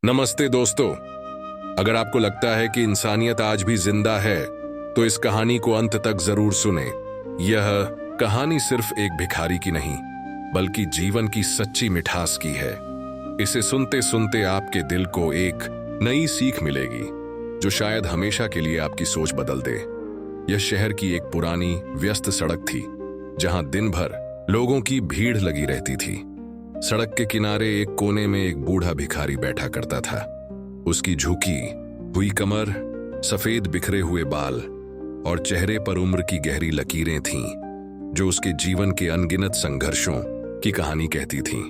नमस्ते दोस्तों। अगर आपको लगता है कि इंसानियत आज भी जिंदा है तो इस कहानी को अंत तक जरूर सुने। यह कहानी सिर्फ एक भिखारी की नहीं बल्कि जीवन की सच्ची मिठास की है। इसे सुनते सुनते आपके दिल को एक नई सीख मिलेगी जो शायद हमेशा के लिए आपकी सोच बदल दे। यह शहर की एक पुरानी व्यस्त सड़क थी जहां दिन भर लोगों की भीड़ लगी रहती थी। सड़क के किनारे एक कोने में एक बूढ़ा भिखारी बैठा करता था। उसकी झुकी हुई कमर, सफेद बिखरे हुए बाल और चेहरे पर उम्र की गहरी लकीरें थीं जो उसके जीवन के अनगिनत संघर्षों की कहानी कहती थीं।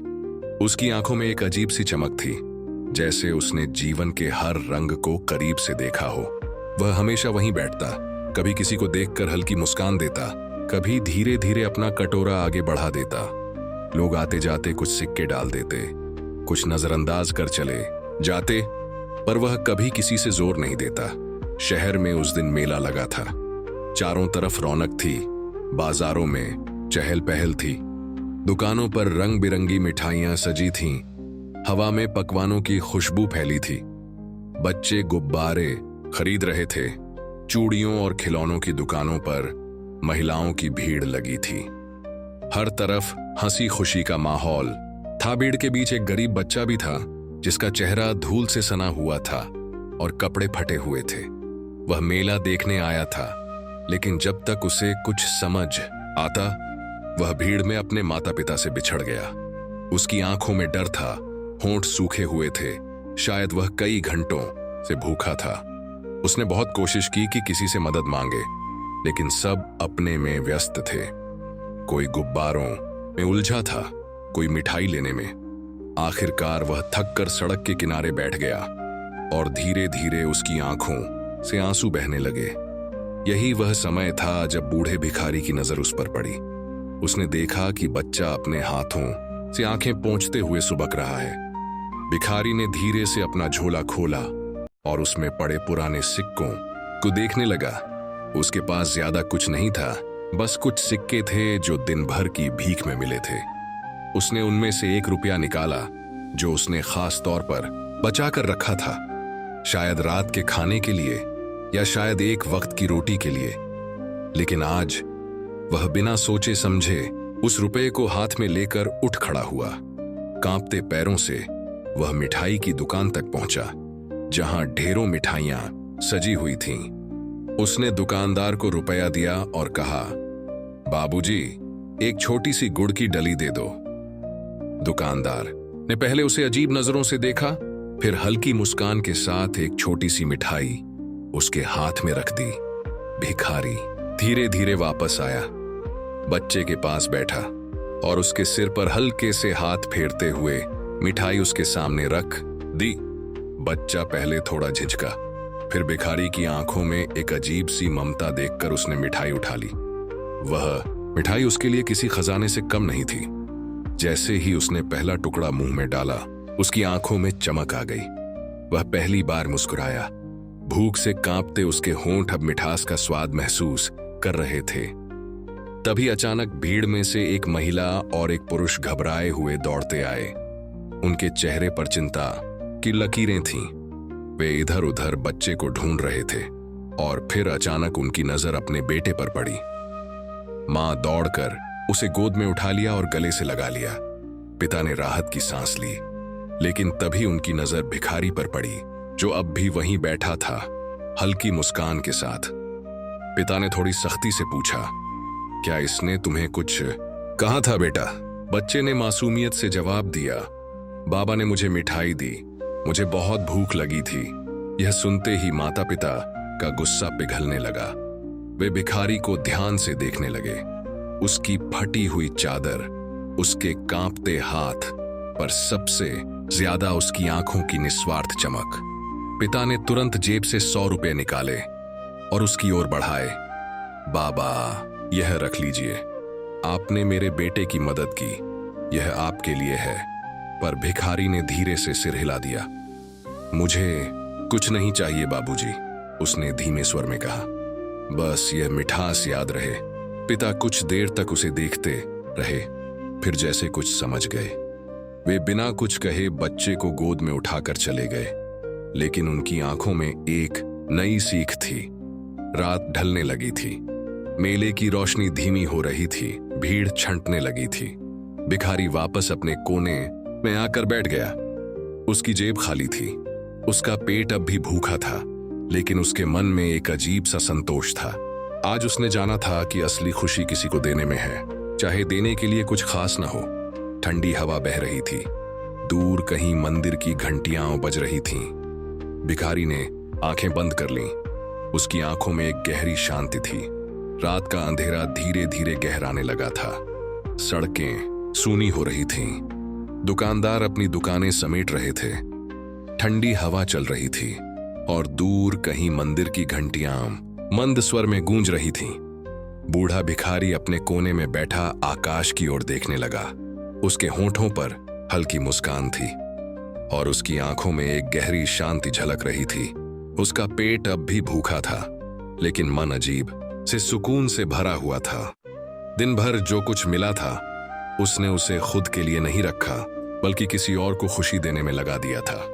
उसकी आंखों में एक अजीब सी चमक थी, जैसे उसने जीवन के हर रंग को करीब से देखा हो। वह हमेशा वहीं बैठता, कभी किसी को देखकर हल्की मुस्कान देता, कभी धीरे धीरे अपना कटोरा आगे बढ़ा देता। लोग आते जाते कुछ सिक्के डाल देते, कुछ नजरअंदाज कर चले जाते, पर वह कभी किसी से जोर नहीं देता। शहर में उस दिन मेला लगा था। चारों तरफ रौनक थी, बाजारों में चहल पहल थी, दुकानों पर रंग बिरंगी मिठाइयां सजी थीं, हवा में पकवानों की खुशबू फैली थी। बच्चे गुब्बारे खरीद रहे थे, चूड़ियों और खिलौनों की दुकानों पर महिलाओं की भीड़ लगी थी। हर तरफ हंसी खुशी का माहौल था। भीड़ के बीच एक गरीब बच्चा भी था जिसका चेहरा धूल से सना हुआ था और कपड़े फटे हुए थे। वह मेला देखने आया था, लेकिन जब तक उसे कुछ समझ आता वह भीड़ में अपने माता पिता से बिछड़ गया। उसकी आंखों में डर था, होंठ सूखे हुए थे, शायद वह कई घंटों से भूखा था। उसने बहुत कोशिश की कि किसी से मदद मांगे, लेकिन सब अपने में व्यस्त थे। कोई गुब्बारों में उलझा था, कोई मिठाई लेने में। आखिरकार वह थक कर सड़क के किनारे बैठ गया और धीरे धीरे उसकी आंखों से आंसू बहने लगे। यही वह समय था जब बूढ़े भिखारी की नजर उस पर पड़ी। उसने देखा कि बच्चा अपने हाथों से आंखें पोंछते हुए सुबक रहा है। भिखारी ने धीरे से अपना झोला खोला और उसमें पड़े पुराने सिक्कों को देखने लगा। उसके पास ज्यादा कुछ नहीं था, बस कुछ सिक्के थे जो दिन भर की भीख में मिले थे। उसने उनमें से 1 रुपया निकाला जो उसने खास तौर पर बचा कर रखा था, शायद रात के खाने के लिए या शायद एक वक्त की रोटी के लिए। लेकिन आज वह बिना सोचे समझे उस रुपये को हाथ में लेकर उठ खड़ा हुआ। कांपते पैरों से वह मिठाई की दुकान तक पहुंचा जहां ढेरों मिठाइयां सजी हुई थीं। उसने दुकानदार को रुपया दिया और कहा, बाबूजी, एक छोटी सी गुड़ की डली दे दो। दुकानदार ने पहले उसे अजीब नजरों से देखा, फिर हल्की मुस्कान के साथ एक छोटी सी मिठाई उसके हाथ में रख दी। भिखारी धीरे धीरे वापस आया, बच्चे के पास बैठा और उसके सिर पर हल्के से हाथ फेरते हुए मिठाई उसके सामने रख दी। बच्चा पहले थोड़ा झिझका, फिर भिखारी की आंखों में एक अजीब सी ममता देखकर उसने मिठाई उठा ली। वह मिठाई उसके लिए किसी खजाने से कम नहीं थी। जैसे ही उसने पहला टुकड़ा मुंह में डाला, उसकी आंखों में चमक आ गई। वह पहली बार मुस्कुराया। भूख से कांपते उसके होंठ अब मिठास का स्वाद महसूस कर रहे थे। तभी अचानक भीड़ में से एक महिला और एक पुरुष घबराए हुए दौड़ते आए। उनके चेहरे पर चिंता की लकीरें थीं। वे इधर उधर बच्चे को ढूंढ रहे थे और फिर अचानक उनकी नजर अपने बेटे पर पड़ी। मां दौड़कर उसे गोद में उठा लिया और गले से लगा लिया। पिता ने राहत की सांस ली, लेकिन तभी उनकी नजर भिखारी पर पड़ी जो अब भी वहीं बैठा था, हल्की मुस्कान के साथ। पिता ने थोड़ी सख्ती से पूछा, क्या इसने तुम्हें कुछ कहा था बेटा? बच्चे ने मासूमियत से जवाब दिया, बाबा ने मुझे मिठाई दी, मुझे बहुत भूख लगी थी। यह सुनते ही माता पिता का गुस्सा पिघलने लगा। वे भिखारी को ध्यान से देखने लगे। उसकी फटी हुई चादर, उसके कांपते हाथ, पर सबसे ज्यादा उसकी आंखों की निस्वार्थ चमक। पिता ने तुरंत जेब से 100 रुपये निकाले और उसकी ओर बढ़ाए। बाबा, यह रख लीजिए, आपने मेरे बेटे की मदद की, यह आपके लिए है। पर भिखारी ने धीरे से सिर हिला दिया। मुझे कुछ नहीं चाहिए बाबूजी, उसने धीमे स्वर में कहा, बस यह मिठास याद रहे। पिता कुछ देर तक उसे देखते रहे, फिर जैसे कुछ समझ गए वे बिना कुछ कहे बच्चे को गोद में उठाकर चले गए, लेकिन उनकी आंखों में एक नई सीख थी। रात ढलने लगी थी, मेले की रोशनी धीमी हो रही थी, भीड़ छंटने लगी थी। भिखारी वापस अपने कोने में आकर बैठ गया। उसकी जेब खाली थी, उसका पेट अब भी भूखा था, लेकिन उसके मन में एक अजीब सा संतोष था। आज उसने जाना था कि असली खुशी किसी को देने में है, चाहे देने के लिए कुछ खास न हो। ठंडी हवा बह रही थी, दूर कहीं मंदिर की घंटियां बज रही थीं। भिखारी ने आंखें बंद कर लीं। उसकी आंखों में एक गहरी शांति थी। रात का अंधेरा धीरे धीरे गहराने लगा था। सड़कें सूनी हो रही थीं। दुकानदार अपनी दुकानें समेट रहे थे। ठंडी हवा चल रही थी और दूर कहीं मंदिर की घंटियां मंद स्वर में गूंज रही थीं। बूढ़ा भिखारी अपने कोने में बैठा आकाश की ओर देखने लगा। उसके होंठों पर हल्की मुस्कान थी और उसकी आंखों में एक गहरी शांति झलक रही थी। उसका पेट अब भी भूखा था, लेकिन मन अजीब से सुकून से भरा हुआ था। दिन भर जो कुछ मिला था उसने उसे खुद के लिए नहीं रखा, बल्कि किसी और को खुशी देने में लगा दिया था।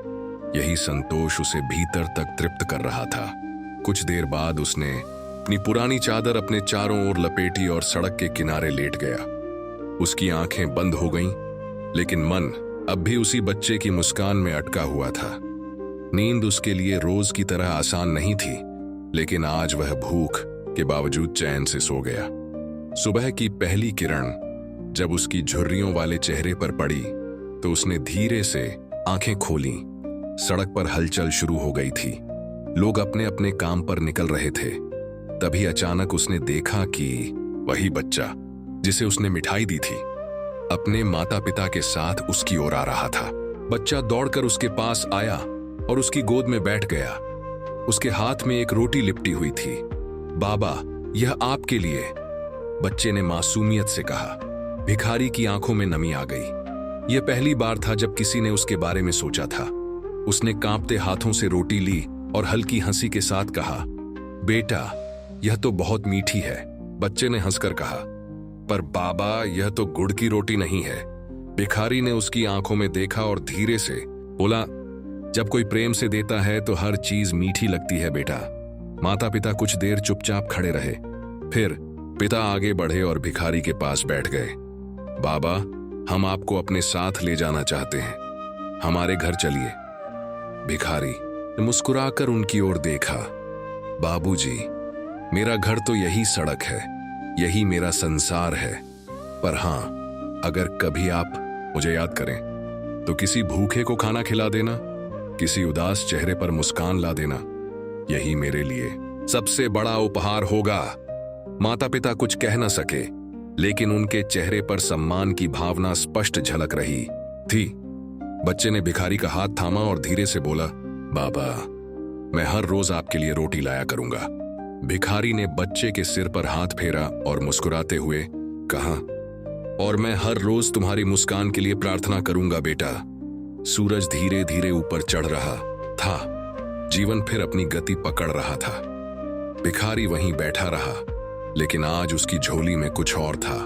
यही संतोष उसे भीतर तक तृप्त कर रहा था। कुछ देर बाद उसने अपनी पुरानी चादर अपने चारों ओर लपेटी और सड़क के किनारे लेट गया। उसकी आंखें बंद हो गईं, लेकिन मन अब भी उसी बच्चे की मुस्कान में अटका हुआ था। नींद उसके लिए रोज की तरह आसान नहीं थी, लेकिन आज वह भूख के बावजूद चैन से सो गया। सुबह की पहली किरण जब उसकी झुर्रियों वाले चेहरे पर पड़ी तो उसने धीरे से आंखें खोलीं। सड़क पर हलचल शुरू हो गई थी। लोग अपने अपने काम पर निकल रहे थे। तभी अचानक उसने देखा कि वही बच्चा जिसे उसने मिठाई दी थी अपने माता पिता के साथ उसकी ओर आ रहा था। बच्चा दौड़कर उसके पास आया और उसकी गोद में बैठ गया। उसके हाथ में एक रोटी लिपटी हुई थी। बाबा, यह आपके लिए, बच्चे ने मासूमियत से कहा। भिखारी की आंखों में नमी आ गई। यह पहली बार था जब किसी ने उसके बारे में सोचा था। उसने कांपते हाथों से रोटी ली और हल्की हंसी के साथ कहा, बेटा, यह तो बहुत मीठी है। बच्चे ने हंसकर कहा, पर बाबा, यह तो गुड़ की रोटी नहीं है। भिखारी ने उसकी आंखों में देखा और धीरे से बोला, जब कोई प्रेम से देता है तो हर चीज मीठी लगती है बेटा। माता पिता कुछ देर चुपचाप खड़े रहे। फिर पिता आगे बढ़े और भिखारी के पास बैठ गए। बाबा, हम आपको अपने साथ ले जाना चाहते हैं, हमारे घर चलिए। भिखारी ने मुस्कुराकर उनकी ओर देखा। बाबूजी, मेरा घर तो यही सड़क है, यही मेरा संसार है। पर हां, अगर कभी आप मुझे याद करें तो किसी भूखे को खाना खिला देना, किसी उदास चेहरे पर मुस्कान ला देना, यही मेरे लिए सबसे बड़ा उपहार होगा। माता पिता कुछ कह न सके, लेकिन उनके चेहरे पर सम्मान की भावना स्पष्ट झलक रही थी। बच्चे ने भिखारी का हाथ थामा और धीरे से बोला, बाबा, मैं हर रोज आपके लिए रोटी लाया करूंगा। भिखारी ने बच्चे के सिर पर हाथ फेरा और मुस्कुराते हुए कहा, और मैं हर रोज तुम्हारी मुस्कान के लिए प्रार्थना करूंगा बेटा। सूरज धीरे धीरे ऊपर चढ़ रहा था। जीवन फिर अपनी गति पकड़ रहा था। भिखारी वहीं बैठा रहा, लेकिन आज उसकी झोली में कुछ और था।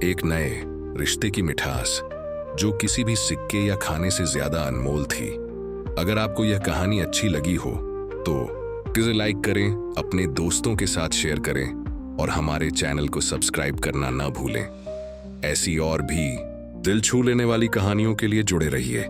एक नए रिश्ते की मिठास, जो किसी भी सिक्के या खाने से ज्यादा अनमोल थी। अगर आपको यह कहानी अच्छी लगी हो तो इसे लाइक करें, अपने दोस्तों के साथ शेयर करें और हमारे चैनल को सब्सक्राइब करना ना भूलें। ऐसी और भी दिल छू लेने वाली कहानियों के लिए जुड़े रहिए।